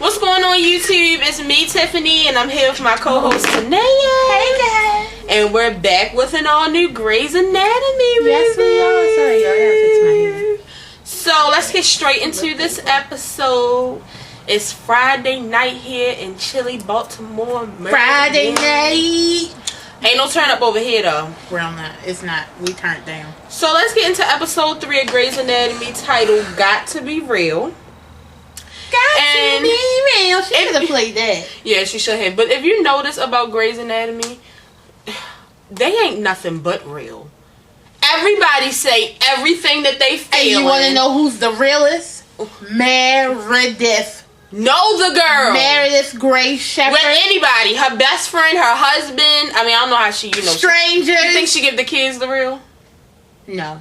What's going on, YouTube? It's me, Tiffany, and I'm here with my co-host, Tanea. Hey, guys. And we're back with an all-new Grey's Anatomy review. Yes, we are. Sorry, y'all. I gotta fix my hair. So, let's get straight into this episode. It's Friday night here in chilly Baltimore. Friday night. Ain't no turn up over here, though. Well, not. It's not. We turned down. So, let's get into episode 3 of Grey's Anatomy, titled Got to Be Real. And she should have played that. Yeah, she should have. But if you notice about Grey's Anatomy, they ain't nothing but real. Everybody say everything that they feel. And you want to know who's the realest? Meredith. Know the girl. Meredith Grey Shepherd. With anybody. Her best friend, her husband. I mean, I don't know how she, strangers. You think she give the kids the real? No.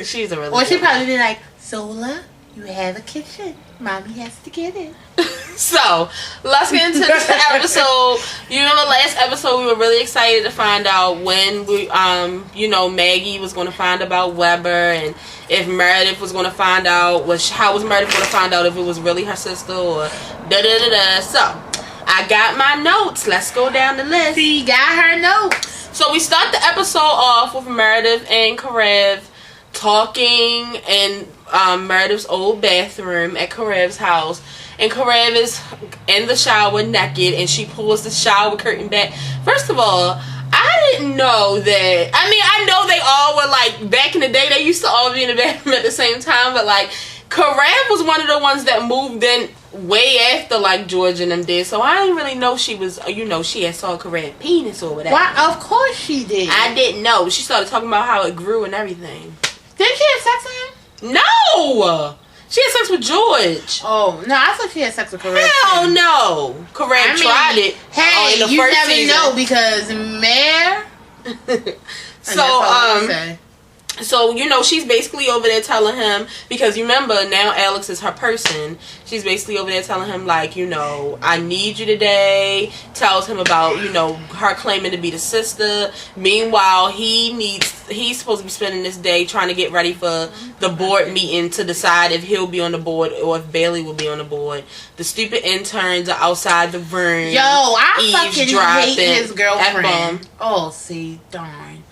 She's a real. Or she probably be like, Sola, you have a kitchen. Mommy has to get it. So, let's get into this episode. You remember last episode we were really excited to find out when we, Maggie was going to find about Weber, and if Meredith was going to find out, how was Meredith going to find out if it was really her sister or da-da-da-da. So, I got my notes. Let's go down the list. She got her notes. So, we start the episode off with Meredith and Karev talking in Meredith's old bathroom at Karev's house, and Karev is in the shower naked, and she pulls the shower curtain back. First of all, I didn't know that. I mean, I know they all were like back in the day. They used to all be in the bathroom at the same time, but like Karev was one of the ones that moved in way after like George and them did. So I didn't really know she was. She had saw Karev's penis or whatever. Why? Of course she did. I didn't know. She started talking about how it grew and everything. Didn't she have sex with him? No! She had sex with George. Oh, no, I thought she had sex with Karev. Hell no. Karev tried it. Hey, in the you first never season. know because So, she's basically over there telling him, because you remember now Alex is her person. She's basically over there telling him, like, I need you today. Tells him about, her claiming to be the sister. Meanwhile, he's supposed to be spending this day trying to get ready for the board meeting to decide if he'll be on the board or if Bailey will be on the board. The stupid interns are outside the room. Yo, I fucking hate his girlfriend. F-bomb. Oh, see, darn.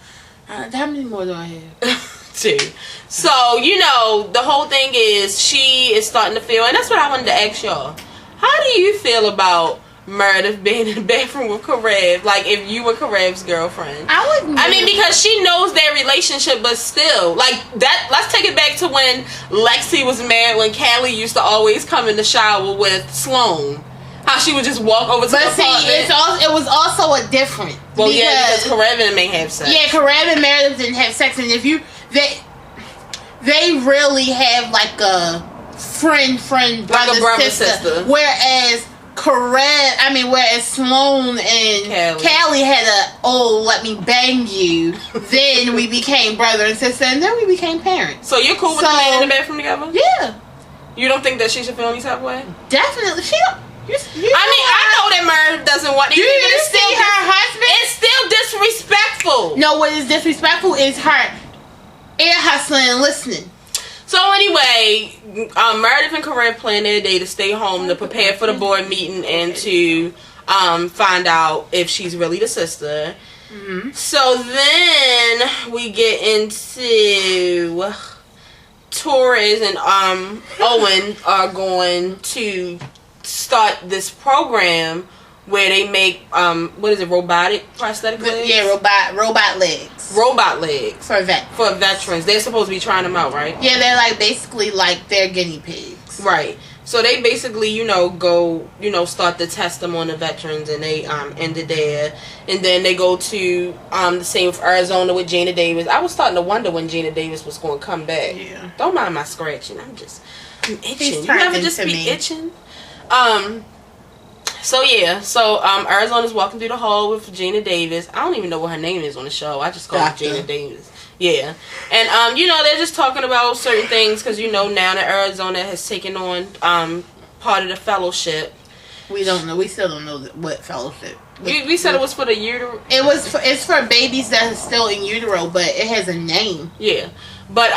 How many more do I have? 2. So, the whole thing is she is starting to feel, and that's what I wanted to ask y'all. How do you feel about Meredith being in the bathroom with Karev? Like, if you were Karev's girlfriend. I mean, because she knows their relationship, but still. Like, that. Let's take it back to when Lexi was married, when Callie used to always come in the shower with Sloan. How she would just walk over to the apartment. It was also a different. Well, because Karev and them may have sex. Yeah, Karev and Meredith didn't have sex, and if they really have like a friend, brother, sister. Whereas Sloan and Callie had let me bang you. Then we became brother and sister, and then we became parents. So you're cool with the man in the bathroom together? Yeah. You don't think that she should feel any type of way? Definitely. I know that Meredith doesn't want you to see her husband. It's still disrespectful. No, what is disrespectful is her ear hustling and listening. So anyway, Meredith and Karev plan their day to stay home to prepare for the board meeting and to find out if she's really the sister. Mm-hmm. So then we get into Torres and Owen are going to start this program where they make robotic prosthetic legs? Yeah, robot legs. Robot legs for veterans. They're supposed to be trying them out, right? Yeah, they're like basically like they're guinea pigs. Right. So they basically, go, start to test them on the veterans, and they ended there, and then they go to the same with Arizona with Gina Davis. I was starting to wonder when Gina Davis was going to come back. Yeah. Don't mind my scratching. I'm itching. You ever just be itching? So Arizona's walking through the hall with Gina Davis. I don't even know what her name is on the show. I just call her Gina Davis. Yeah. And they're just talking about certain things because now that Arizona has taken on part of the fellowship. We don't know. We still don't know what fellowship. We said it was for the utero. It's for babies that are still in utero, but it has a name. Yeah. But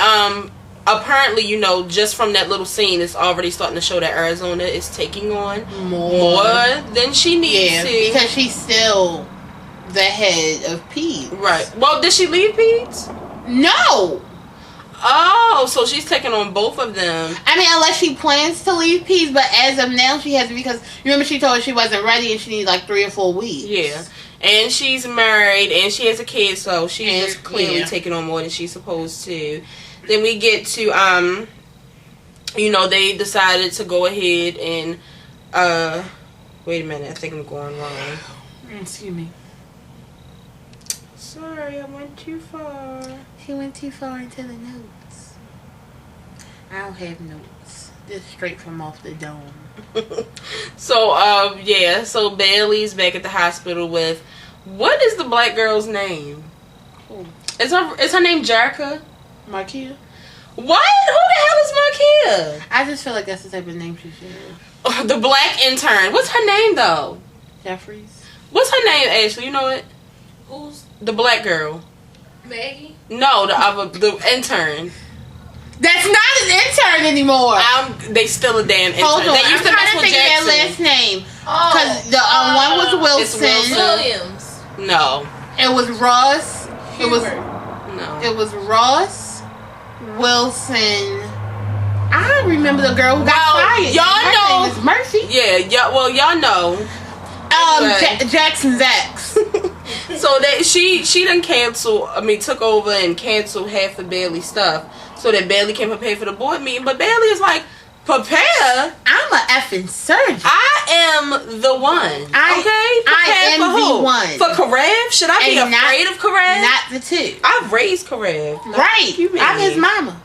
apparently, you know, just from that little scene, it's already starting to show that Arizona is taking on more than she needs to. Because she's still the head of Peds. Right. Well, did she leave Peds? No. Oh, so she's taking on both of them. I mean, unless she plans to leave Peds, but as of now, she has to, because remember she told her she wasn't ready and she needed like 3 or 4 weeks. Yeah. And she's married and she has a kid, so she's just clearly taking on more than she's supposed to. Then we get to, you know, they decided to go ahead and, wait a minute, I think I'm going wrong. Excuse me. Sorry, I went too far. She went too far into the notes. I don't have notes. Just straight from off the dome. So, yeah, so Bailey's back at the hospital with, what is the black girl's name? Who? Is her name Jerica? Markia? What? Who the hell is Markia? I just feel like that's the type of name she should have. The black intern. What's her name, though? Jeffries. What's her name, Ashley? You know it? Who's the black girl? Maggie? No, the intern. That's not an intern anymore. They still a damn intern. Hold on, They used I'm to trying mess to with think Jackson. of their last name. Because the one was Wilson. Williams. No. It was Ross. It was no. It was Ross, Wilson. I remember the girl who got fired. Y'all know. Her name is Murphy. Yeah. Well, y'all know. Jackson's ex. So she done took over and canceled half of Bailey's stuff so that Bailey can prepare for the board meeting. But Bailey is like, prepare? I'm a effing surgeon. I am the one. I am for who? the one. For Karev? Should I be afraid of Karev? Not the two. I've raised Karev. Right. I'm his mama.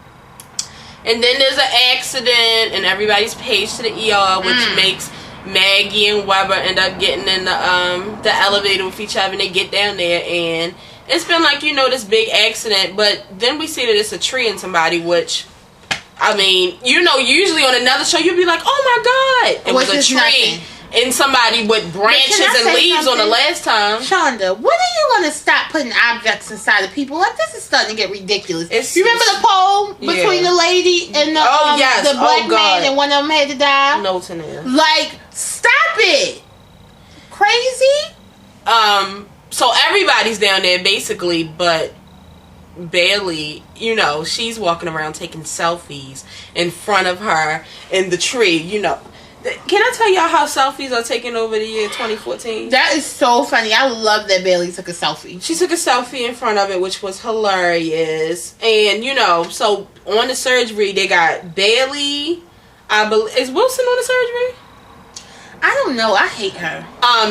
And then there's an accident and everybody's paged to the ER, which makes Maggie and Weber end up getting in the elevator with each other, and they get down there, and it's been like, you know, this big accident, but then we see that it's a tree and somebody, which, I mean, you know, usually on another show you'd be like, oh my god, it was a tree and somebody with branches and leaves on the last time. Shonda, when are you going to stop putting objects inside of people? Like, this is starting to get ridiculous. You remember the poll between the lady and the black man, and one of them had to die? No, Tania. Like, stop it. Crazy? So everybody's down there basically, but Bailey, you know, she's walking around taking selfies in front of her in the tree, you know. Can I tell y'all how selfies are taking over the year 2014? That is so funny. I love that Bailey took a selfie. She took a selfie in front of it, which was hilarious. And, you know, so on the surgery, they got Bailey. I believe, is Wilson on the surgery? I don't know. I hate her.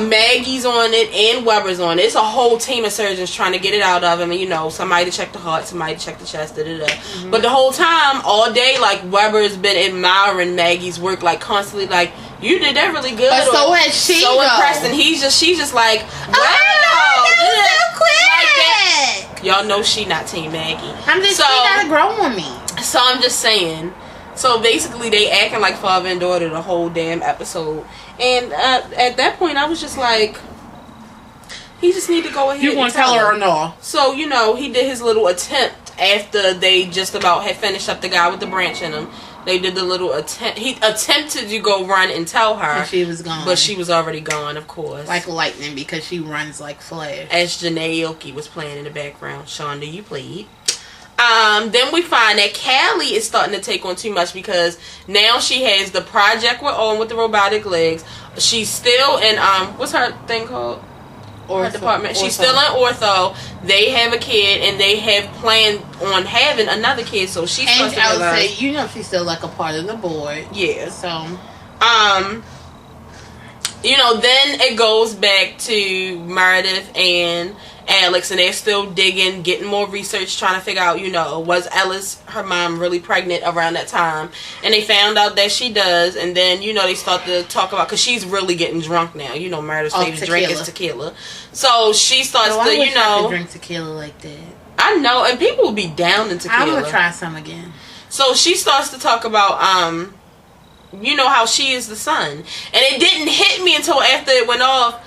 Maggie's on it and Weber's on it. It's a whole team of surgeons trying to get it out of him. And, you know, somebody to check the heart, somebody to check the chest, But the whole time, all day, like, Weber's been admiring Maggie's work, like, constantly, like, you did that really good. But so has she, so impressed. And she's just like, wow. Oh, that was so quick. Y'all know she not Team Maggie. She gotta grow on me. So I'm just saying. So basically, they acting like father and daughter the whole damn episode. And at that point, I was just like, he just need to go ahead. You want to tell her or no? So, you know, he did his little attempt after they just about had finished up the guy with the branch in him. They did the little attempt. He attempted to go run and tell her. And she was gone. But she was already gone, of course. Like lightning, because she runs like Flash. As Janae Aoki was playing in the background. Shonda, you played. Then we find that Callie is starting to take on too much because now she has the project we're on with the robotic legs. She's still in, what's her thing called? Her department. She's still in ortho. They have a kid and they have planned on having another kid, so she's supposed to I would say, you know, she's still like a part of the board. Yeah. So, you know, then it goes back to Meredith and Alex, and they're still digging, getting more research, trying to figure out, you know, was Ellis, her mom, really pregnant around that time? And they found out that she does, and then, you know, they start to talk about, because she's really getting drunk now. You know, Meredith's favorite drink is tequila. So she starts to, you know, I could drink tequila like that. I know, and people will be down in tequila. I'm going to try some again. So she starts to talk about, you know, how she is the son. And it didn't hit me until after it went off.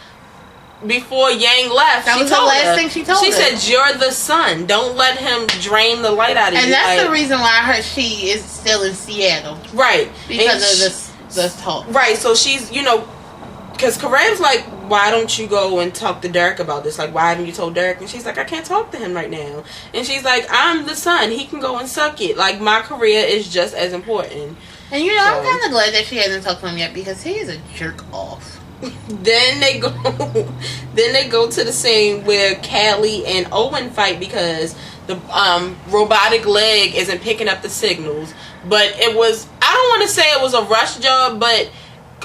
before Yang left, that was the last thing she told her. She said, "You're the sun. Don't let him drain the light out of you." And that's the reason why she is still in Seattle, right? Because of this talk, right? So she's, because Karev's like, "Why don't you go and talk to Derek about this? Like, why haven't you told Derek?" And she's like, "I can't talk to him right now." And she's like, "I'm the sun. He can go and suck it. Like, my career is just as important." And I'm kind of glad that she hasn't talked to him yet because he is a jerk off. Then they go to the scene where Callie and Owen fight because the robotic leg isn't picking up the signals. But it was, I don't want to say it was a rush job, but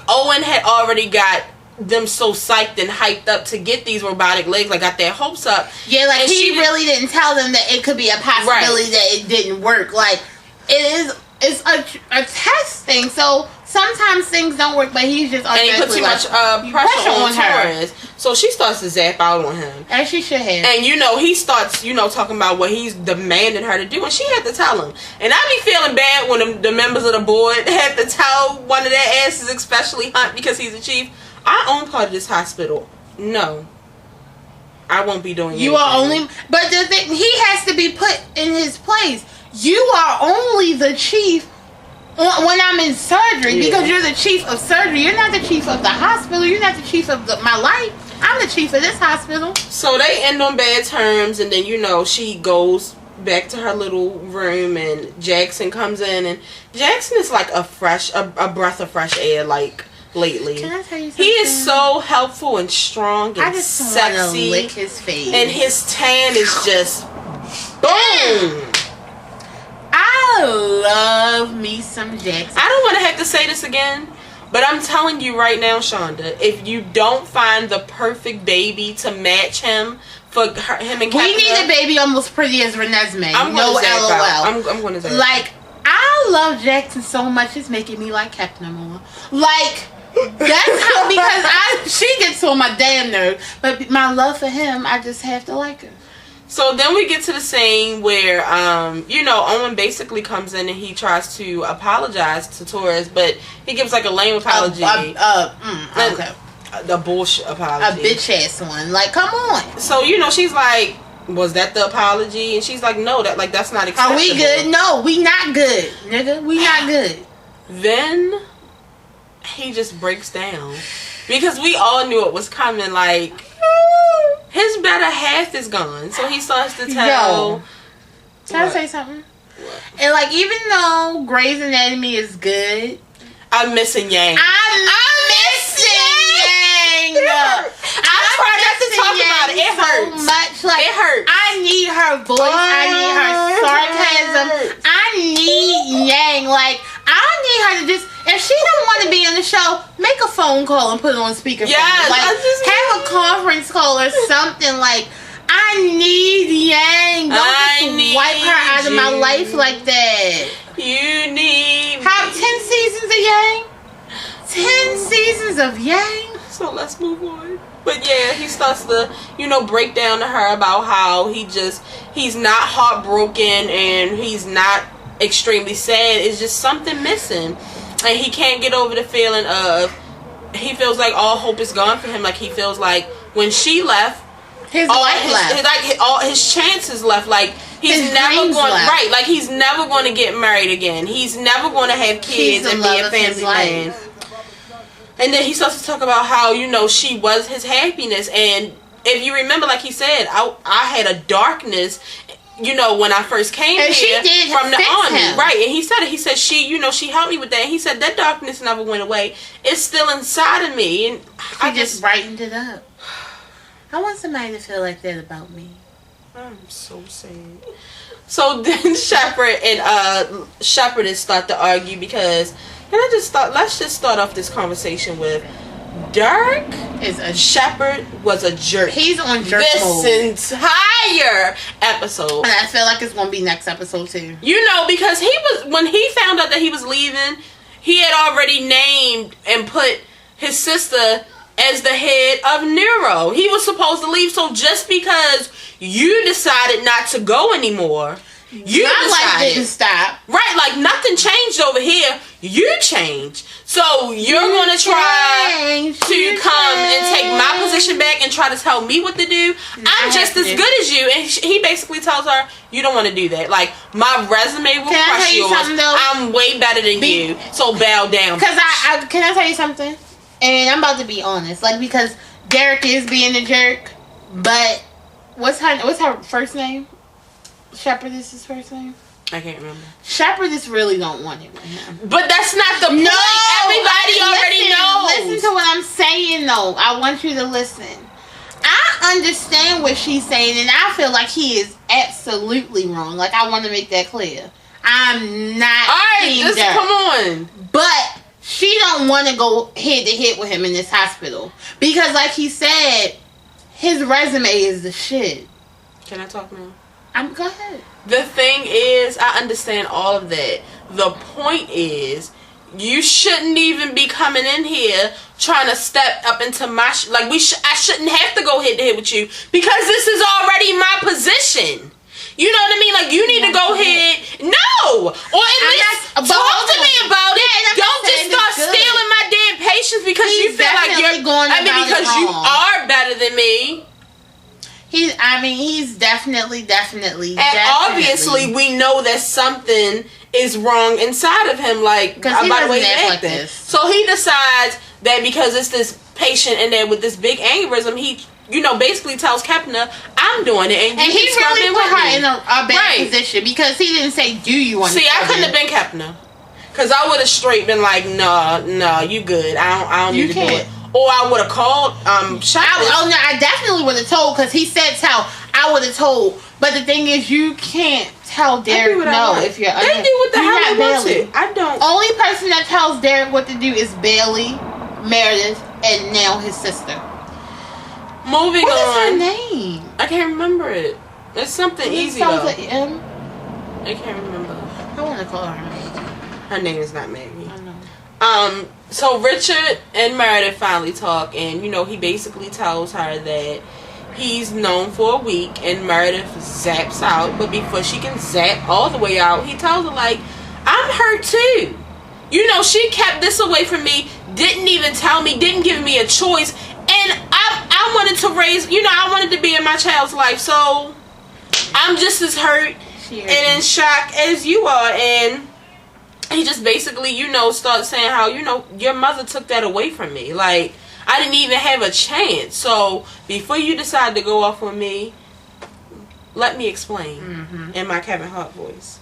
Owen had already got them so psyched and hyped up to get these robotic legs, like got their hopes up. Yeah, like he really didn't tell them that it could be a possibility that it didn't work. Like it's a test thing, so sometimes things don't work, but he's just and he put too much pressure on Torres, so she starts to zap out on him, as she should have. And he starts talking about what he's demanding her to do, and she had to tell him. And I be feeling bad when the members of the board had to tell one of their asses, especially Hunt, because he's the chief. I own part of this hospital. No, I won't be doing. You are only, but the thing, he has to be put in his place. You are only the chief when I'm in surgery, because you're the chief of surgery. You're not the chief of the hospital. You're not the chief of my life. I'm the chief of this hospital. So they end on bad terms, and then she goes back to her little room, and Jackson comes in, and Jackson is like a breath of fresh air, like lately. Can I tell you something? He is so helpful and strong and I just sexy. want to lick his face, and his tan is just boom. I love me some Jackson. I don't want to have to say this again, but I'm telling you right now, Shonda, if you don't find the perfect baby to match him for him and Captain, we need a baby almost pretty as Renesmee. I'm going to LOL. I'm going to say like, I love Jackson so much, it's making me like Captain more. Like, that's how, because she gets on my damn nerve, but my love for him, I just have to like her. So then we get to the scene where, Owen basically comes in and he tries to apologize to Torres, but he gives like a lame apology. Okay. The bullshit apology. A bitch ass one. Like, come on. So, she's like, was that the apology? And she's like, no, that's not acceptable. Are we good? No, we not good, nigga. We not good. Then he just breaks down. Because we all knew it was coming, like, his better half is gone. So he starts to tell... Can I say something? What? And, like, even though Grey's Anatomy is good... I'm missing Yang. I'm missing Yang! I try not to talk about it. It hurts. So much. Like, it hurts. I need her voice. I need her sarcasm. I need Yang. Like, I need her to just... If she don't want to be on the show, make a phone call and put it on speakerphone. Yes, like, have a conference call or something. Like, I need Yang. Don't just wipe her out of my life like that. You need... Have 10 seasons of Yang? 10 seasons of Yang? So let's move on. But yeah, he starts to, break down to her about how he's not heartbroken and he's not extremely sad. It's just something missing. And he can't get over the feeling of, he feels like all hope is gone for him. Like, he feels like when she left, his life left. All his chances left. Like, he's never going, right, like, he's never going to get married again. He's never going to have kids and be a family man. And then he starts to talk about how, she was his happiness. And if you remember, like he said, I had a darkness, when I first came and here from the army. Him. Right. And he said it. He said, she helped me with that. And he said, that darkness never went away. It's still inside of me. And I just brightened it up. I want somebody to feel like that about me. I'm so sad. So then Shepard and Shepherdess start to argue because... let's just start off this conversation with Derek Shepard was a jerk. He's on jerk mode. This entire episode. And I feel like it's going to be next episode too. Because when he found out that he was leaving, he had already named and put his sister as the head of Neuro. He was supposed to leave, so just because you decided not to go anymore, You My life decided. didn't stop. Right, like nothing changed over here. You changed. So you're going to try to come and take my position back and try to tell me what to do. I'm just as good as you. And he basically tells her, you don't want to do that. Like, my resume will crush yours. I'm way better than you. So bow down. Because can I tell you something? And I'm about to be honest. Like, because Derek is being a jerk. But what's her first name? Shepherdess's first name? I can't remember. Shepherdess really don't want it with him. But that's not the point. Everybody already knows. Listen to what I'm saying, though. I want you to listen. I understand what she's saying, and I feel like he is absolutely wrong. Like, I want to make that clear. I'm not. All right, just come on. But she don't want to go head to head with him in this hospital because, like he said, his resume is the shit. Can I talk now? Go ahead. The thing is, I understand all of that. The point is, you shouldn't even be coming in here trying to step up into my I shouldn't have to go head to head with you because this is already my position. You know what I mean? Like, you need to go ahead. No, or at least talk to me about it. Don't just start stealing my damn patience because you feel like you're going. Because you are better than me. He's definitely. And obviously, we know that something is wrong inside of him. Like, by the way he acting. Like so he decides that because it's this patient and that with this big aneurysm, he, basically tells Kepner, I'm doing it, and he really put her in a bad position because he didn't say, "Do you want?" See, I couldn't have been Kepner, because I would have straight been like, "No, you good. I don't need to do it." Or I would have called I definitely would have told because he said tell. I would have told. But the thing is, you can't tell Derek no if you're. They do what the hell they want to. I don't. Only person that tells Derek what to do is Bailey, Meredith, and now his sister. Moving on. What is her name? I can't remember it. It's something easy though. I can't remember. I want to call her Maggie. Her name is not Maggie. I know. So Richard and Meredith finally talk, and he basically tells her that he's known for a week, and Meredith zaps out. But before she can zap all the way out, he tells her, like, I'm hurt too. She kept this away from me, didn't even tell me, didn't give me a choice, and I wanted to raise, I wanted to be in my child's life, so I'm just as hurt and in shock as you are. And he just basically, starts saying how, your mother took that away from me. Like, I didn't even have a chance. So, before you decide to go off on me, let me explain in my Kevin Hart voice.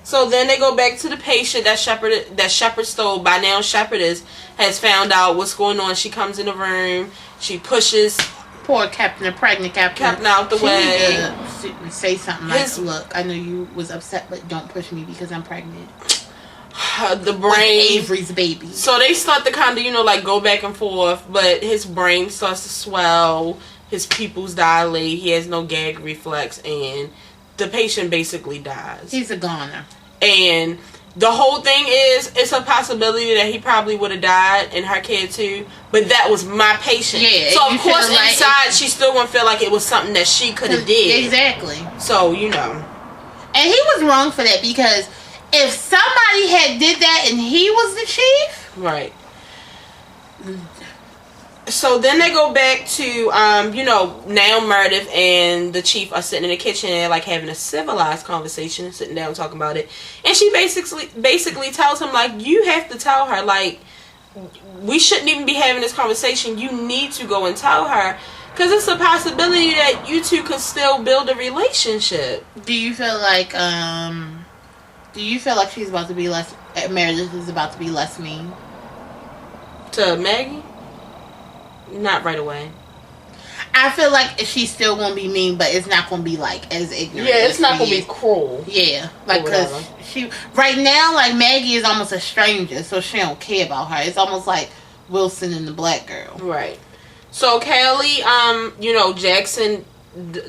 So, then they go back to the patient that Shepherd stole. By now, Shepherdess has found out what's going on. She comes in the room. She pushes... Poor pregnant Kepner out the way. Say something like, look, I know you was upset, but don't push me because I'm pregnant. The brain, Avery's baby. So they start to kind of go back and forth, but his brain starts to swell, his pupils dilate, he has no gag reflex, and the patient basically dies. He's a goner. And the whole thing is, it's a possibility that he probably would have died, and her kid too, but that was my patient. Yeah. So of course inside she still won't feel like it was something that she could have did. Exactly. So And he was wrong for that because if somebody had did that and he was the chief... Right. So then they go back to, now Meredith and the chief are sitting in the kitchen and like having a civilized conversation, sitting down talking about it. And she basically tells him, like, you have to tell her, like, we shouldn't even be having this conversation. You need to go and tell her. Because it's a possibility that you two could still build a relationship. Do you feel like she's about to be less... Meredith is about to be less mean? To Maggie? Not right away. I feel like she's still going to be mean, but it's not going to be, like, as ignorant. Yeah, it's not going to be cruel. Yeah. Like, because she... Right now, like, Maggie is almost a stranger, so she don't care about her. It's almost like Wilson and the black girl. Right. So, Callie, Jackson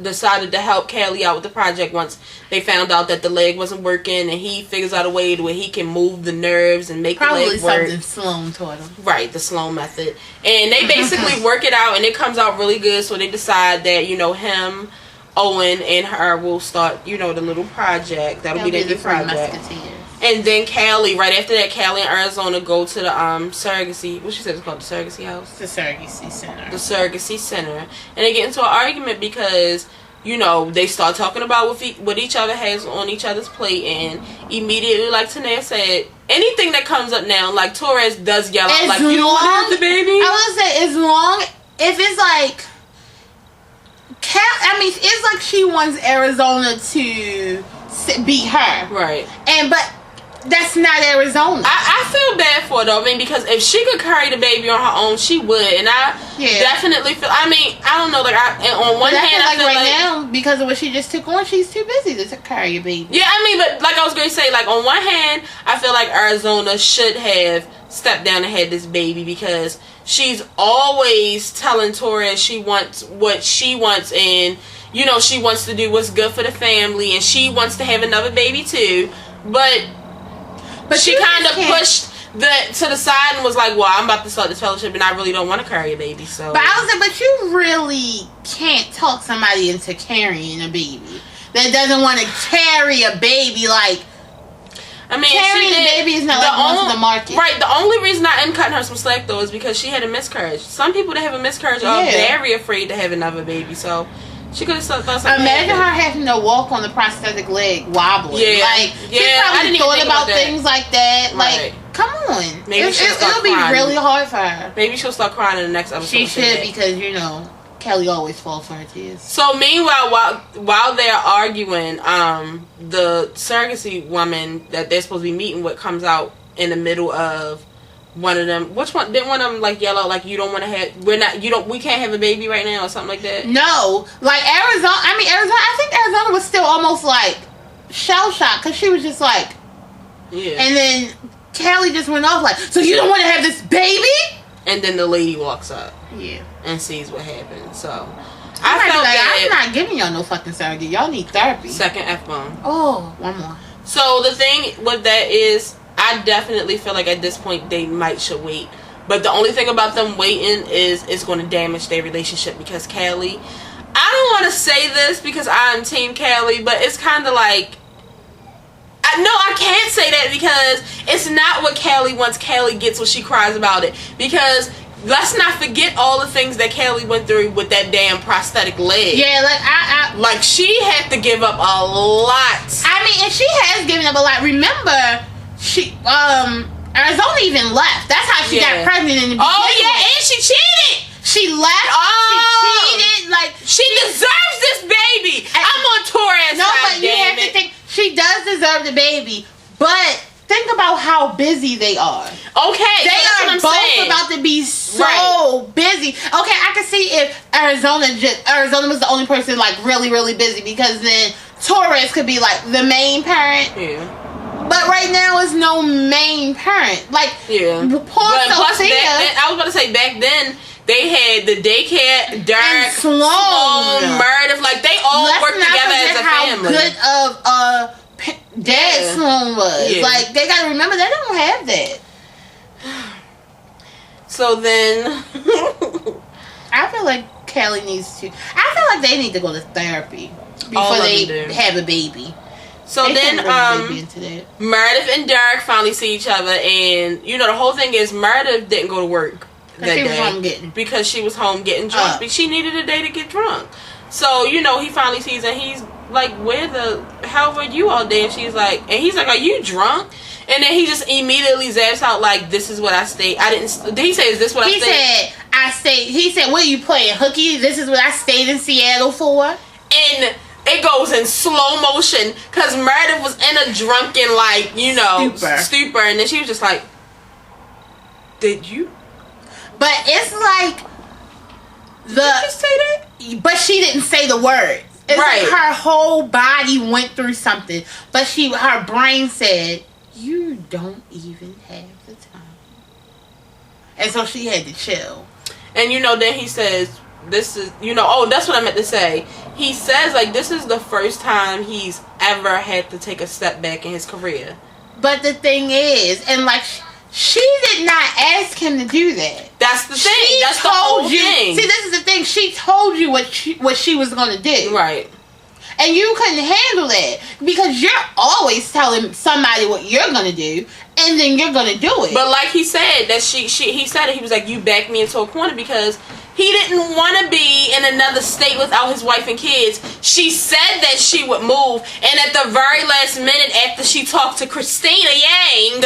decided to help Callie out with the project once they found out that the leg wasn't working, and he figures out a way to where he can move the nerves and make the leg work. Probably something Sloan taught him. Right, the Sloan method. And they basically work it out, and it comes out really good, so they decide that, him, Owen and her will start, the little project. That'll be their new project. And then Callie, right after that, Callie and Arizona go to the surrogacy. What she said it's called, the surrogacy house? The surrogacy center. The surrogacy center. And they get into an argument because, they start talking about what each other has on each other's plate. And immediately, like Tanea said, anything that comes up now, like Torres does yell out, like, you don't want to have the baby? I would say, if it's like, it's like she wants Arizona to beat her. Right. But that's not Arizona. I feel bad for her, though. Because if she could carry the baby on her own, she would. And I definitely feel, I don't know, on one hand, I feel like now, because of what she just took on, she's too busy to carry a baby. Yeah, but like I was going to say, on one hand, I feel like Arizona should have stepped down and had this baby because she's always telling Torres she wants what she wants and, she wants to do what's good for the family and she wants to have another baby too. But she kind of pushed that to the side and was like, well, I'm about to start this fellowship and I really don't want to carry a baby. So, but I was like, but you really can't talk somebody into carrying a baby that doesn't want to carry a baby. Carrying a baby is not going to the market. Right. The only reason I am cutting her some slack though is because she had a miscarriage. Some people that have a miscarriage are very afraid to have another baby. So she could have thought something. Imagine her having to walk on the prosthetic leg wobbling. Yeah. She probably thought about things like that. Right. Come on. Maybe it'll be really hard for her. Maybe she'll start crying in the next episode. She should because Kelly always falls for her tears. So meanwhile, while they're arguing, the surrogacy woman that they're supposed to be meeting with comes out in the middle of one of them. Which one? Didn't one of them yell out you don't want to have? We can't have a baby right now or something like that. No, Arizona. I think Arizona was still almost shell shocked because she was just yeah. And then Kelly just went off so you don't want to have this baby? And then the lady walks up. Yeah. And sees what happened. So I felt I'm not giving y'all no fucking surrogate. Y'all need therapy. Second F-bomb. Oh, one more. So the thing with that is, I definitely feel like at this point they should wait. But the only thing about them waiting is it's going to damage their relationship because Callie, I don't want to say this because I'm Team Callie, but it's kind of I can't say that because it's not what Callie wants. Callie gets what she cries about it. Because let's not forget all the things that Callie went through with that damn prosthetic leg. Yeah, she had to give up a lot. And she has given up a lot. Remember, she Arizona even left. That's how she got pregnant in the beginning. Oh yeah, and she cheated. She left. She cheated. She deserves this baby. I'm on Torres. No, but you have to think she does deserve the baby. But think about how busy they are. Okay, they are both about to be so busy. Okay, I can see if Arizona was the only person really, really busy because then Torres could be the main parent. Yeah. But right now, it's no main parent. Poor Sophia. I was about to say back then. They had the daycare, Dirk, Sloan, Meredith. They all worked together as a family. How good of dad Sloan was. Yeah. They gotta remember they don't have that. So then, I feel like Kelly needs to. I feel like they need to go to therapy before they have a baby. So then, Meredith and Derek finally see each other, and the whole thing is Meredith didn't go to work that day because she was home getting drunk. She needed a day to get drunk. So he finally sees her. He's like, "Where the hell were you all day?" And she's like, and he's like, "Are you drunk?" And then he just immediately zaps out "This is what I stayed. I didn't." Did he say, "Is this what I stayed?" He said, "What are you playing hooky? This is what I stayed in Seattle for." And it goes in slow motion because Meredith was in a drunken stupor, and then she was just like, "Did you?" But it's Did you just say that? But she didn't say the word. It's her whole body went through something, but her brain said, "You don't even have the time," and so she had to chill. And then he says, "This is that's what I meant to say." He says this is the first time he's ever had to take a step back in his career. But the thing is, and she did not ask him to do that. That's the thing. That's the whole thing. See, this is the thing. She told you what she was going to do. Right. And you couldn't handle that because you're always telling somebody what you're gonna do, and then you're gonna do it. But like he said, that he said it. He was like, you backed me into a corner because he didn't want to be in another state without his wife and kids. She said that she would move, and at the very last minute, after she talked to Christina Yang,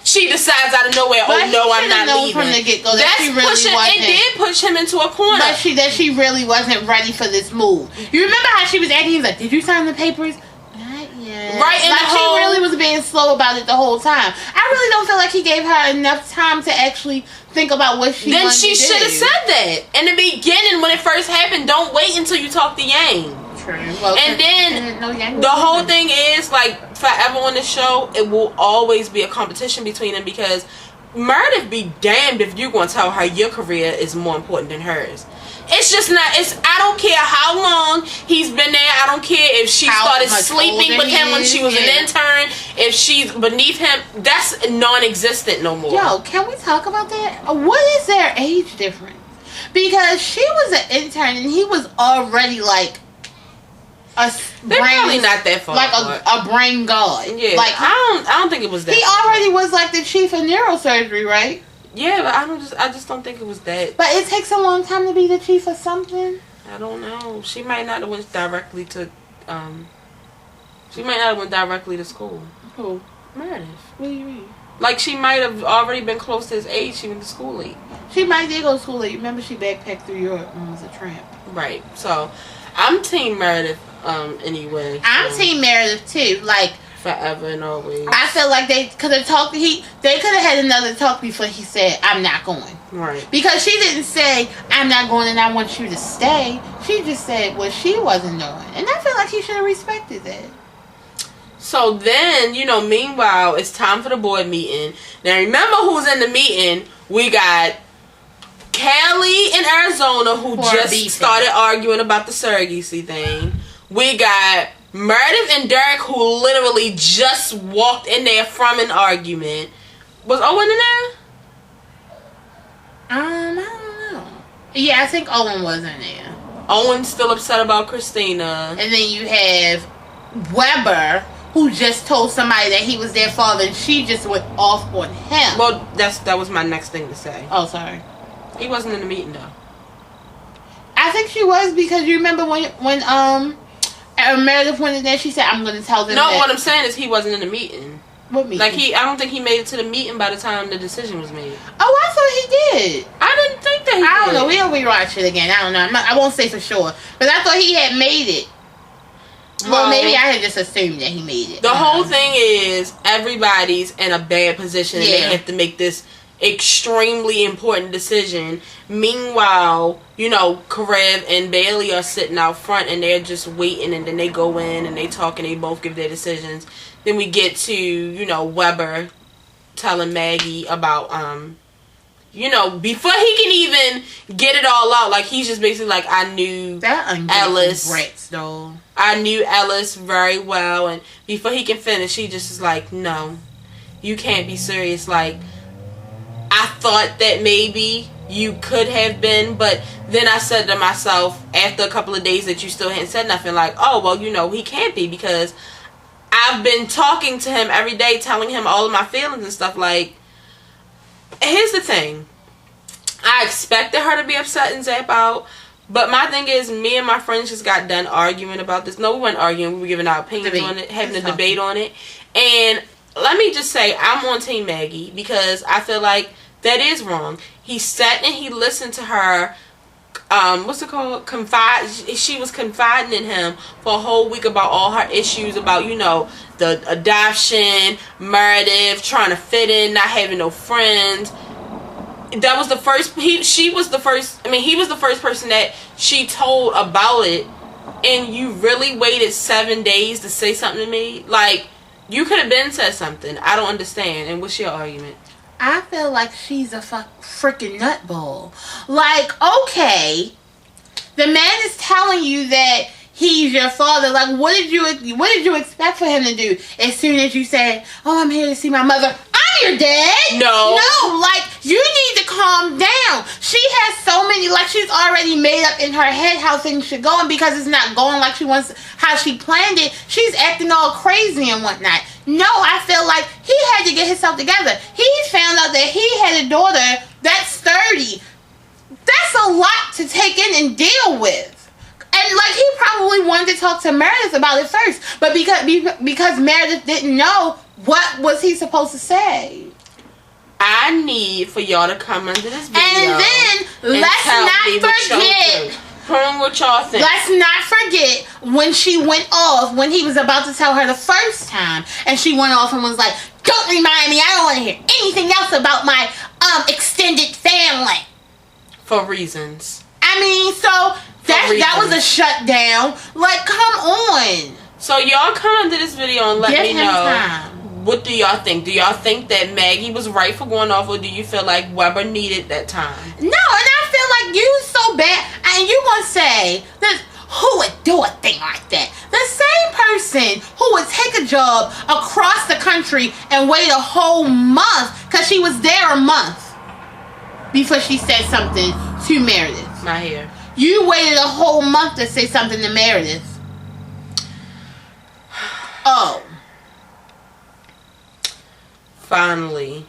she decides out of nowhere, but oh no, I'm not known leaving. From the get-go that That's she really pushing. wasn't. It did push him into a corner. But she really wasn't ready for this move. You remember how she was acting? He was like, "Did you sign the papers?" Not yet. Right, and like she really was being slow about it the whole time. I really don't feel like he gave her enough time to actually think about what she. Then wanted she to do. should have said that in the beginning when it first happened. Don't wait until you talk to Yang. Well, and then the whole thing is like forever on the show, it will always be a competition between them because Meredith be damned if you're gonna tell her your career is more important than hers. It's just not. I don't care how long he's been there. I don't care if she started sleeping with him when she was an intern. If she's beneath him, that's non-existent no more. Yo, can we talk about that? What is their age difference? Because she was an intern and he was already like they're probably not that far. Like a brain god. Yeah. Like I don't think it was that. He already was like the chief of neurosurgery, right? Yeah, but I just don't think it was that. But it takes a long time to be the chief of something. I don't know. She might not have went directly to she might not have went directly to school. Who? Meredith. What do you mean? Like she might have already been close to his age. She went to school late. She might did go to school late. Remember she backpacked through Europe and was a tramp. Right. So I'm team Meredith anyway. I'm team Meredith too. Like forever and always. I feel like they could have talked. They could have had another talk before he said, "I'm not going." Right. Because she didn't say, "I'm not going and I want you to stay." She just said what she wasn't doing, and I feel like he should have respected that. So then, meanwhile, it's time for the board meeting. Now remember who's in the meeting? We got Kelly in Arizona who started arguing about the surrogacy thing. We got Meredith and Derek who literally just walked in there from an argument. Was Owen in there? I don't know. Yeah, I think Owen was in there. Owen's still upset about Christina. And then you have Weber, who just told somebody that he was their father, and she just went off on him. Well, that was my next thing to say. Oh, sorry. He wasn't in the meeting though. I think she was because you remember when Meredith went in there, she said, "I'm going to tell them." No, what I'm saying is he wasn't in the meeting. What meeting? Like I don't think he made it to the meeting by the time the decision was made. Oh, I thought he did. I didn't think that he did. I don't know. We'll rewatch it again. I don't know. I won't say for sure, but I thought he had made it. Well, maybe I had just assumed that he made it. The whole thing is everybody's in a bad position and they have to make this extremely important decision. Meanwhile, Karev and Bailey are sitting out front and they're just waiting, and then they go in and they talk and they both give their decisions. Then we get to, Weber telling Maggie about, before he can even get it all out, like he's just basically like, I knew Ellis. Brats, though. I knew Ellis very well, and before he can finish, he just is like, no, you can't be serious. Like, I thought that maybe you could have been, but then I said to myself, after a couple of days that you still hadn't said nothing, like, oh, well, he can't be, because I've been talking to him every day, telling him all of my feelings and stuff. Like, here's the thing. I expected her to be upset and zap out, but my thing is, me and my friends just got done arguing about this. No, we weren't arguing. We were giving our opinions on it, having a debate on it. And let me just say, I'm on Team Maggie, because I feel like that is wrong. He sat and he listened to her, what's it called? She was confiding in him for a whole week about all her issues, about, the adoption, Meredith, trying to fit in, not having no friends. That was the first, he was the first person that she told about it, and you really waited 7 days to say something to me? Like, you could have been said something. I don't understand. And what's your argument? I feel like she's a freaking nutball. Like, okay, the man is telling you that he's your father. Like, what did you expect for him to do? As soon as you said, "Oh, I'm here to see my mother," "I'm your dad." No, like, you need to calm down. She has so many already, like, she's already made up in her head how things should go, and because it's not going like she wants, how she planned it, she's acting all crazy and whatnot. No, I feel like he had to get himself together. He found out that he had a daughter that's 30. That's a lot to take in and deal with. And, like, he probably wanted to talk to Meredith about it first, but because Meredith didn't know, what was he supposed to say? I need for y'all to come under this video. And then, let's not forget. What y'all think. Let's not forget when she went off, when he was about to tell her the first time, and she went off and was like, don't remind me, I don't want to hear anything else about my extended family. For reasons. I mean, so that was a shutdown. Like, come on. So y'all come under this video and let Give me him know. time. What do y'all think? Do y'all think that Maggie was right for going off, or do you feel like Weber needed that time? No, and I feel like you so bad, and you gonna say this. Who would do a thing like that? The same person who would take a job across the country and wait a whole month, because she was there a month before she said something to Meredith. My hair. You waited a whole month to say something to Meredith. Oh. Finally,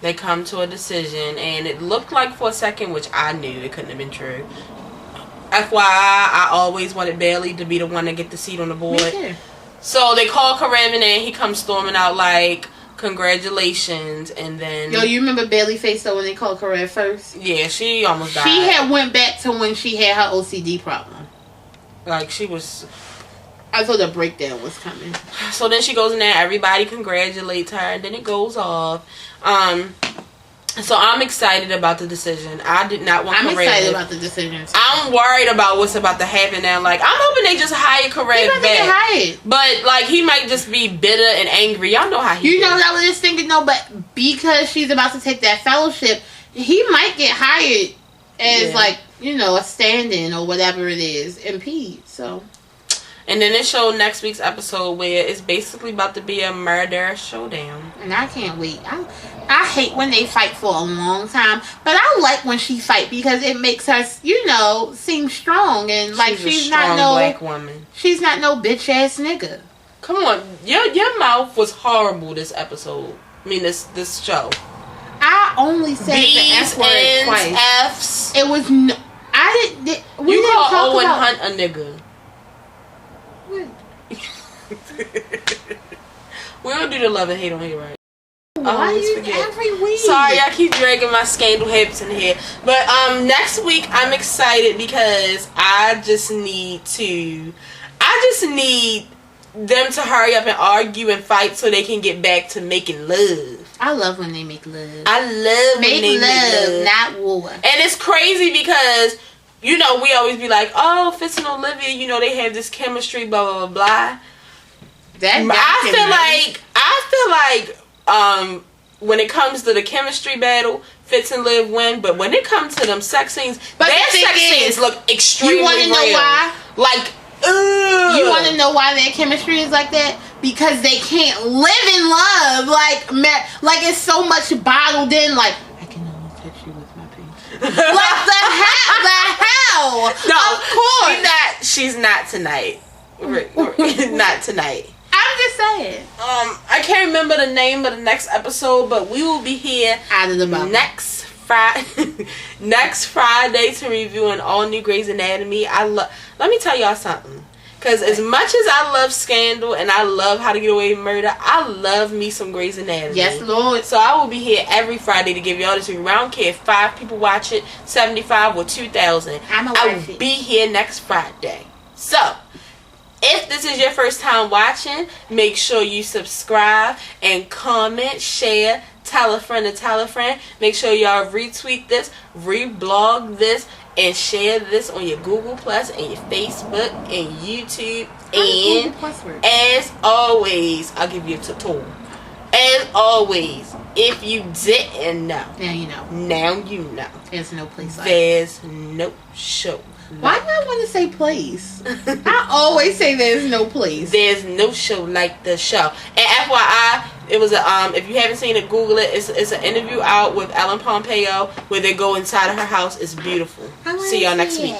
they come to a decision, and it looked like for a second, which I knew it couldn't have been true. FYI, I always wanted Bailey to be the one to get the seat on the board. Me too. So they call Karev in, and he comes storming out like, congratulations, and then... Yo, you remember Bailey face though when they called Karev first? Yeah, she almost died. She had went back to when she had her OCD problem. Like, she was... I thought the breakdown was coming. So then she goes in there, everybody congratulates her, and then it goes off. So I'm excited about the decision. I did not want Karev. I'm excited about the decision too. I'm worried about what's about to happen now. Like, I'm hoping they just hire Karev He about to back. get hired. But, like, he might just be bitter and angry. Y'all know how he You is. know what I was just thinking? No, but because she's about to take that fellowship, he might get hired as, like, you know, a stand-in or whatever it is in Pete, so... And then it showed next week's episode where it's basically about to be a murder showdown. And I can't wait. I hate when they fight for a long time, but I like when she fight because it makes her, you know, seem strong and like she's a strong not no black woman. She's not no bitch ass nigga. Come on, your mouth was horrible this episode. I mean this show. I only said B's, the F word N's, twice. F's. It was no. I didn't. We You didn't call talk Owen about. Hunt a nigga. We don't do the love and hate on here, right? Why let's you forget. every week? Sorry, I keep dragging my scandal hips in here. But next week I'm excited because I just need them to hurry up and argue and fight so they can get back to making love. I love when they make love. I love when they make love. Not war. And it's crazy because, you know, we always be like, oh, Fitz and Olivia, you know, they have this chemistry, blah, blah, blah, blah. I feel like when it comes to the chemistry battle, Fitz and Liv win, but when it comes to them sex scenes, but their sex scenes look extremely real. You want to know why? Like, ugh. You want to know why their chemistry is like that? Because they can't live in love. Like it's so much bottled in. Like, I can only touch you with my penis. Like the hell? No, of course. She's not tonight. Not tonight. I'm just saying. I can't remember the name of the next episode, but we will be here out of the bubble next Friday to review an all new Grey's Anatomy. Let me tell y'all something. Because as much as I love Scandal and I love How to Get Away with Murder, I love me some Grey's Anatomy. Yes, Lord. So I will be here every Friday to give y'all this review. I don't care if 5 people watch it, 75 or 2,000. I will be here next Friday. So, if this is your first time watching, make sure you subscribe and comment, share, tell a friend to tell a friend. Make sure y'all retweet this, reblog this, and share this on your Google Plus and your Facebook and YouTube. And as always, I'll give you a tutorial. As always, if you didn't know, now you know. Now you know. There's no place like There's no show Why do I want to say place? I always say there's no place. There's no show like the show. And FYI, it was a if you haven't seen it, Google it. It's an interview out with Ellen Pompeo where they go inside of her house. It's beautiful. See y'all next week.